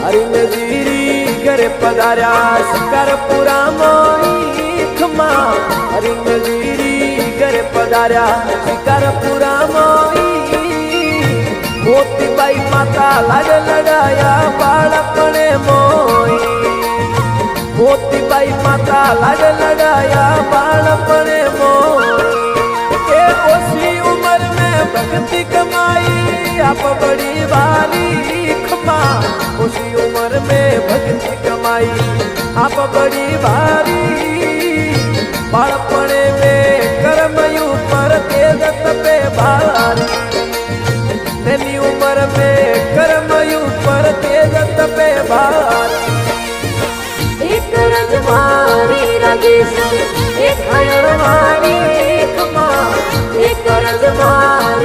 हरिन जीरी घरे पधार्या शिकारपुरा मोईखमा हरिन जीरी घरे पधार्या शिकारपुरा मोई मोतीबाई माता लाड लड़ाया बाळपणे मोई मोतीबाई माता लाड लड़ाया बाळपणे मोई ए ओसी उम्र में भक्ति कमाई आप बड़ी वाली खमा ओसी उम्र में भक्ति कमाई आप बड़ी भारी बाळपणे में कर्मयु पर तेज तपे भारी नैनी उम्र में कर्मयु पर तेज तपे भारी एक रजवारी राजेश एक हयरवारी खमा एक रजवारी